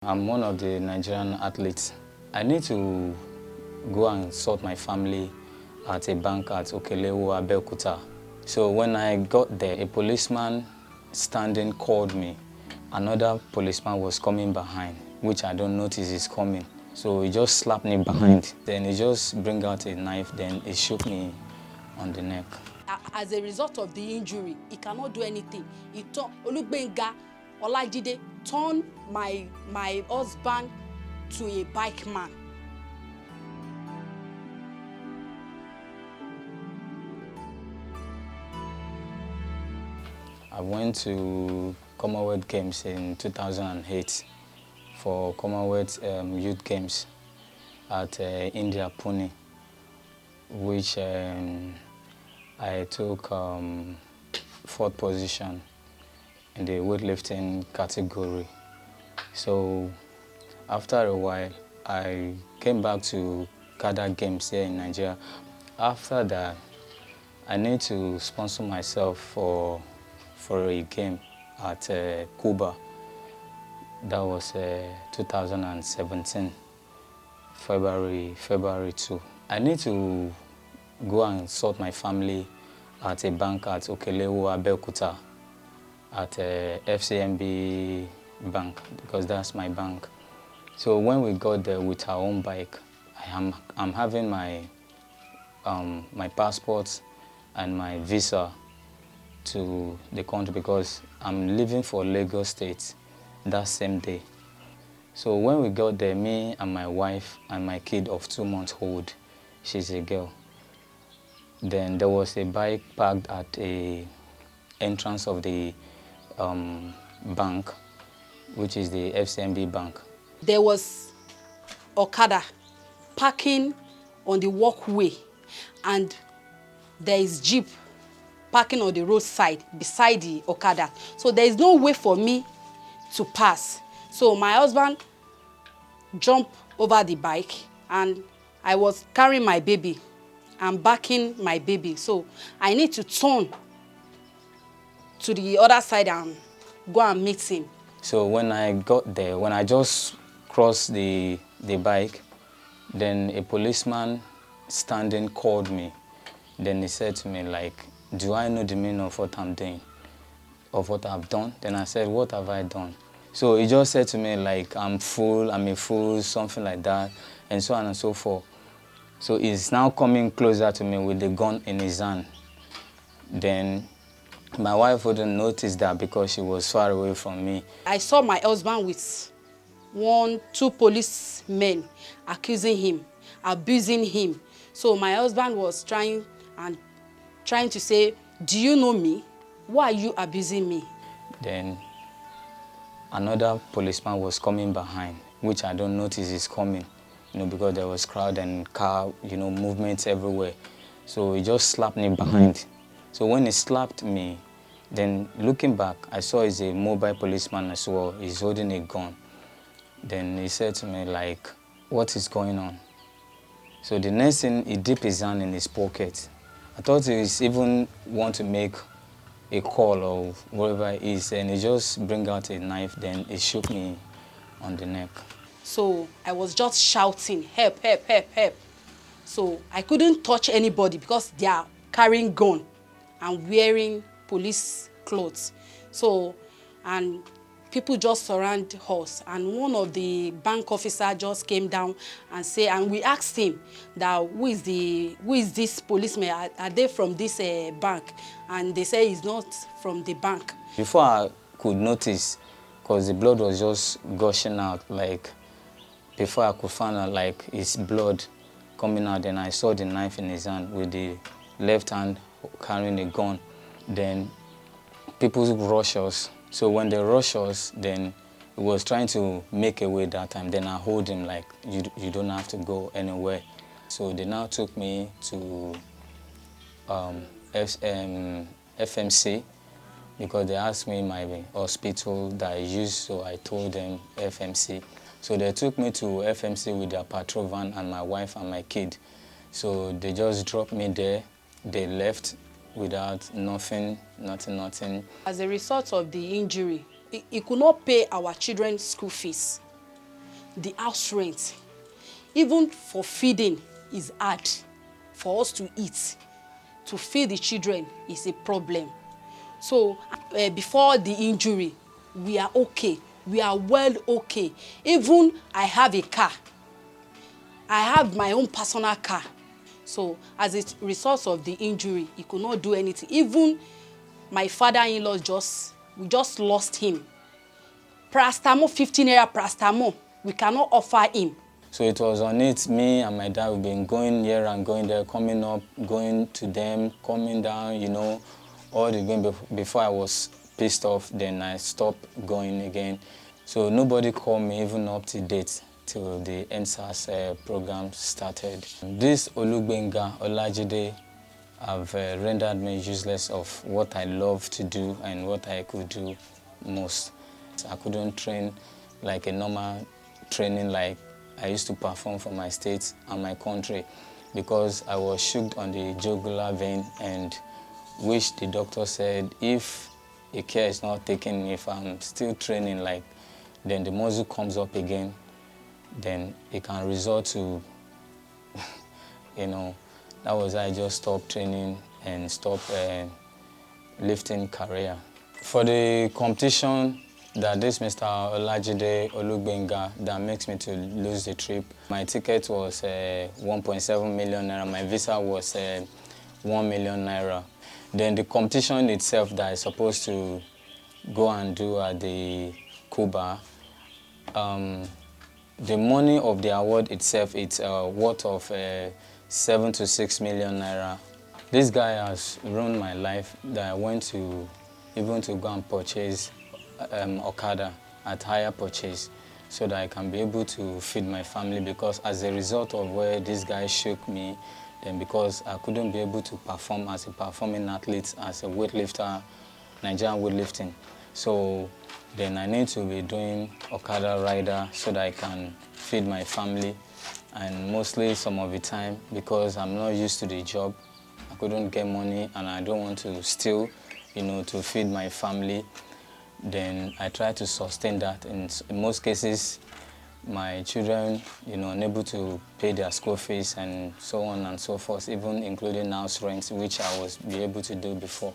I'm one of the Nigerian athletes. I need to go and sort my family at a bank at Okelewo, Abeokuta. So when I got there, a policeman standing called me. Another policeman was coming behind, which I don't notice is coming. So he just slapped me behind. Then he just bring out a knife, then he shook me on the neck. As a result of the injury, he cannot do anything. He turned Olugbenga Olajide turned my husband to a bike man. I went to Commonwealth Games in 2008 for Commonwealth Youth Games at India, Pune, which I took fourth position in the weightlifting category. So after a while, I came back to Okada Games here in Nigeria. After that, I need to sponsor myself for a game at Cuba. That was 2017, February 2. I need to go and sort my family at a bank at Okelewo, Abeokuta, at FCMB bank, because that's my bank. So when we got there with our own bike, I'm having my my passport and my visa to the country because I'm leaving for Lagos State that same day. So when we got there, me and my wife and my kid of 2 months old, she's a girl. Then there was a bike parked at the entrance of the bank, which is the FCMB bank. There was Okada parking on the walkway, and there is Jeep parking on the roadside beside the Okada. So there is no way for me to pass. So my husband jumped over the bike, and I was carrying my baby and backing my baby. So I need to turn to the other side and go and meet him. So when I got there, when I just crossed the bike, then a policeman standing called me. Then he said to me, like, do I know the meaning of what I'm doing, of what I've done? Then I said, what have I done? So he just said to me, like, I'm a fool, something like that, and so on and so forth. So he's now coming closer to me with the gun in his hand. Then my wife wouldn't notice that because she was far away from me. I saw my husband with two policemen accusing him, abusing him. So my husband was trying to say, do you know me? Why are you abusing me? Then another policeman was coming behind, which I don't notice is coming, because there was crowd and car, movements everywhere. So he just slapped me behind. So when he slapped me, then looking back, I saw he's a mobile policeman as well. He's holding a gun. Then he said to me, like, what is going on? So the next thing, he dipped his hand in his pocket. I thought he was even want to make a call or whatever it is, and he just bring out a knife, then he shook me on the neck. So I was just shouting, help, help, help, help. So I couldn't touch anybody because they are carrying gun and wearing police clothes. So, and people just surround us, and one of the bank officer just came down and say, and we asked him that who is this policeman? Are they from this bank? And they say he's not from the bank. Before I could notice, because the blood was just gushing out, like before I could find out like his blood coming out, then I saw the knife in his hand with the left hand carrying a gun. Then people rush us. So when they rush us, then he was trying to make a way that time. Then I hold him like, you don't have to go anywhere. So they now took me to FMC because they asked me my hospital that I used, so I told them FMC. So they took me to FMC with their patrol van and my wife and my kid. So they just dropped me there. They left without nothing. As a result of the injury, he could not pay our children's school fees. the house rent, even for feeding is hard for us to eat. To feed the children is a problem. So before the injury, we are okay. We are well okay. Even I have a car. I have my own personal car. So as a result of the injury, he could not do anything. Even my father-in-law we just lost him. Paracetamol, 15 naira paracetamol, we cannot offer him. So it was on it, me and my dad, we've been going here and going there, coming up, going to them, coming down, you know, all the going before I was pissed off, then I stopped going again. So nobody called me even up to date till the NSAS program started. This Olugbenga Olajide have rendered me useless of what I love to do and what I could do most. I couldn't train like a normal training like I used to perform for my state and my country because I was shook on the jugular vein, and which the doctor said if a care is not taken, if I'm still training like, then the muscle comes up again, then it can result to, you know, that was I just stopped training and stopped lifting career. For the competition that this Mr. Olajide Olugbenga that makes me to lose the trip, my ticket was 1.7 million naira, my visa was 1 million naira. Then the competition itself that I supposed to go and do at the Cuba, the money of the award itself, it's worth of 7 to 6 million naira. This guy has ruined my life that I went to even to go and purchase Okada at higher purchase so that I can be able to feed my family, because as a result of where this guy shook me, then because I couldn't be able to perform as a performing athlete, as a weightlifter, Nigerian weightlifting. So then I need to be doing Okada rider so that I can feed my family. And mostly some of the time, because I'm not used to the job, I couldn't get money and I don't want to steal, you know, to feed my family. Then I try to sustain that. In most cases, my children, you know, unable to pay their school fees and so on and so forth, even including house rent, which I was be able to do before.